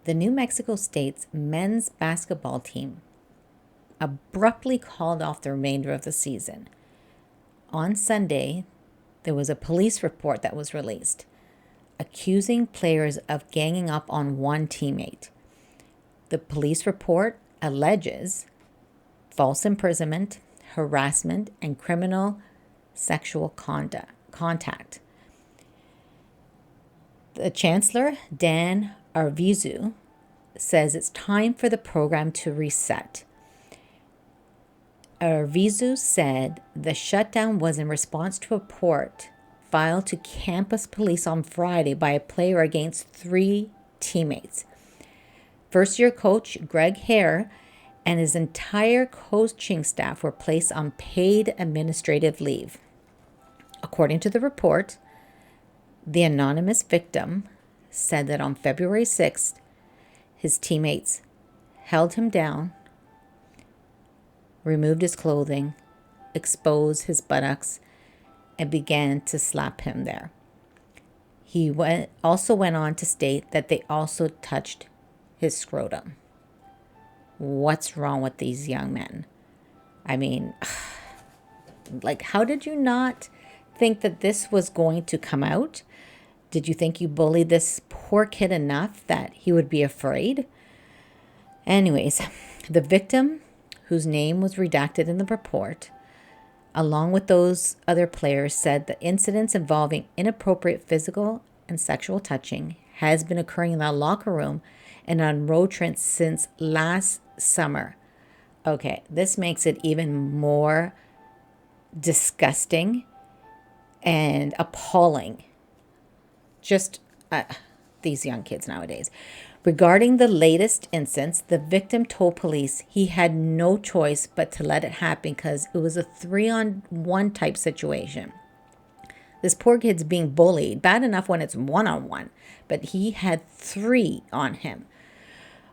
The New Mexico State's men's basketball team abruptly called off the remainder of the season. On Sunday, there was a police report that was released accusing players of ganging up on one teammate. The police report alleges false imprisonment, harassment, and criminal sexual contact. The Chancellor, Dan Arvizu, says it's time for the program to reset. Arvizu said the shutdown was in response to a report filed to campus police on Friday by a player against 3 teammates. First-year coach Greg Hare and his entire coaching staff were placed on paid administrative leave. According to the report, the anonymous victim said that on February 6th, his teammates held him down, removed his clothing, exposed his buttocks, and began to slap him there. He also went on to state that they also touched his scrotum. What's wrong with these young men? I mean, like, how did you not think that this was going to come out? Did you think you bullied this poor kid enough that he would be afraid? Anyways, the victim, whose name was redacted in the report, along with those other players, said the incidents involving inappropriate physical and sexual touching has been occurring in the locker room and on road trips since last summer. Okay, this makes it even more disgusting and appalling. Just these young kids nowadays. Regarding the latest instance, the victim told police he had no choice but to let it happen because it was a 3-on-1 type situation. This poor kid's being bullied, bad enough when it's 1-on-1, but he had 3 on him.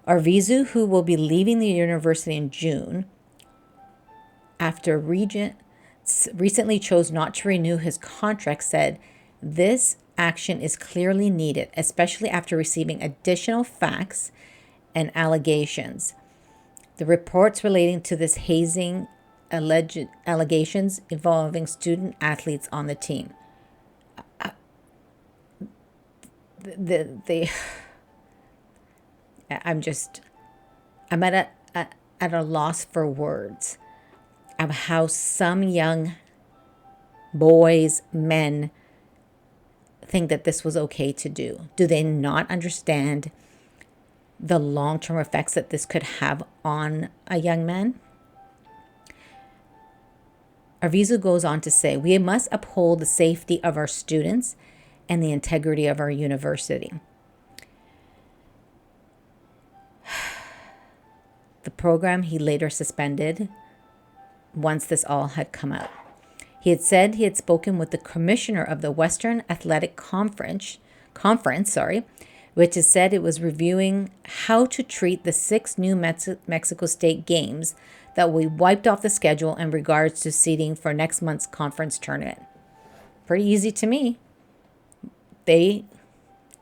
Arvizu, who will be leaving the university in June after Regents recently chose not to renew his contract, said this action is clearly needed, especially after receiving additional facts and allegations. The reports relating to this hazing alleged allegations involving student athletes on the team. I'm at a loss for words of how some young boys, men, think that this was okay to do. Do they not understand the long-term effects that this could have on a young man? Arvizu goes on to say, we must uphold the safety of our students and the integrity of our university. The program he later suspended once this all had come out. He had said he had spoken with the commissioner of the Western Athletic Conference, which has said it was reviewing how to treat the 6 new Mexico State games that we wiped off the schedule in regards to seeding for next month's conference tournament. Pretty easy to me. They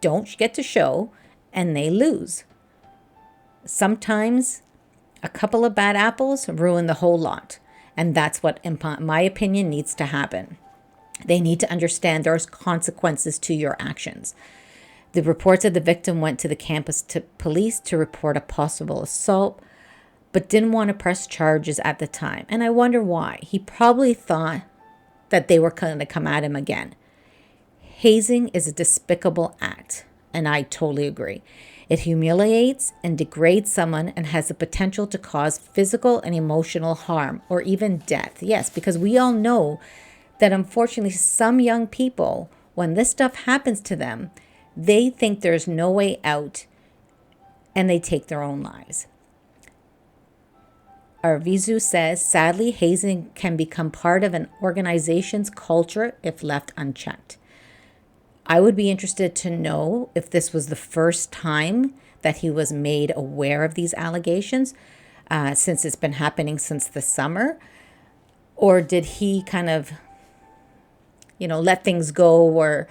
don't get to show and they lose. Sometimes a couple of bad apples ruin the whole lot. And that's what, in my opinion, needs to happen. They need to understand there's consequences to your actions. The reports of the victim went to the campus police to report a possible assault, but didn't want to press charges at the time. And I wonder why. He probably thought that they were going to come at him again. Hazing is a despicable act, and I totally agree. It humiliates and degrades someone and has the potential to cause physical and emotional harm or even death. Yes, because we all know that unfortunately some young people, when this stuff happens to them, they think there's no way out and they take their own lives. Arvizu says, sadly, hazing can become part of an organization's culture if left unchecked. I would be interested to know if this was the first time that he was made aware of these allegations, since it's been happening since the summer, or did he kind of, let things go, or,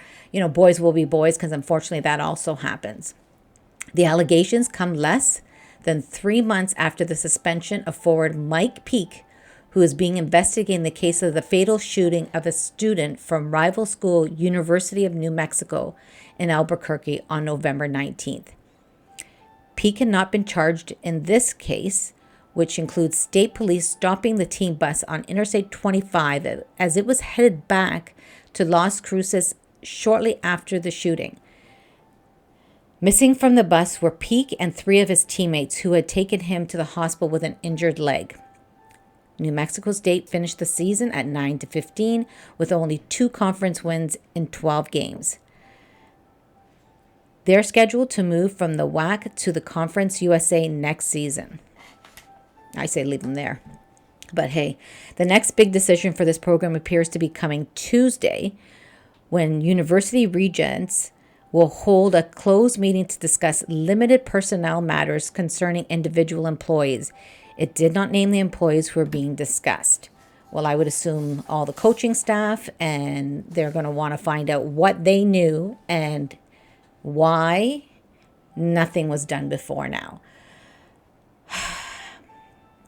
boys will be boys, because unfortunately that also happens. The allegations come less than 3 months after the suspension of forward Mike Peake, who is being investigated in the case of the fatal shooting of a student from rival school University of New Mexico in Albuquerque on November 19th. Peake had not been charged in this case, which includes state police stopping the team bus on Interstate 25 as it was headed back to Las Cruces shortly after the shooting. Missing from the bus were Peake and 3 of his teammates who had taken him to the hospital with an injured leg. New Mexico State finished the season at 9-15 with only 2 conference wins in 12 games. They're scheduled to move from the WAC to the Conference USA next season. I say leave them there. But hey, the next big decision for this program appears to be coming Tuesday, when University Regents will hold a closed meeting to discuss limited personnel matters concerning individual employees. It did not name the employees who are being discussed. Well, I would assume all the coaching staff, and they're going to want to find out what they knew and why nothing was done before now.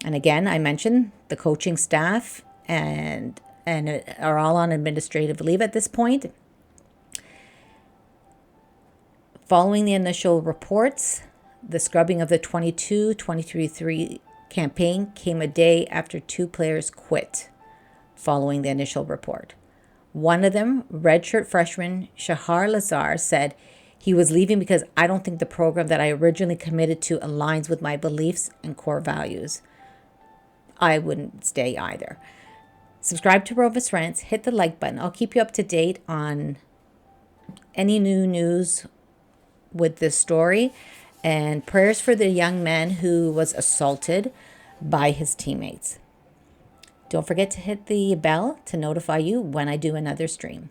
And again, I mentioned the coaching staff and are all on administrative leave at this point. Following the initial reports, the scrubbing of the 22-23 campaign came a day after 2 players quit following the initial report. One of them, redshirt freshman Shahar Lazar, said he was leaving because I don't think the program that I originally committed to aligns with my beliefs and core values. I wouldn't stay either. Subscribe to Rovis Rants, hit the like button. I'll keep you up to date on any new news with this story, and prayers for the young man who was assaulted by his teammates. Don't forget to hit the bell to notify you when I do another stream.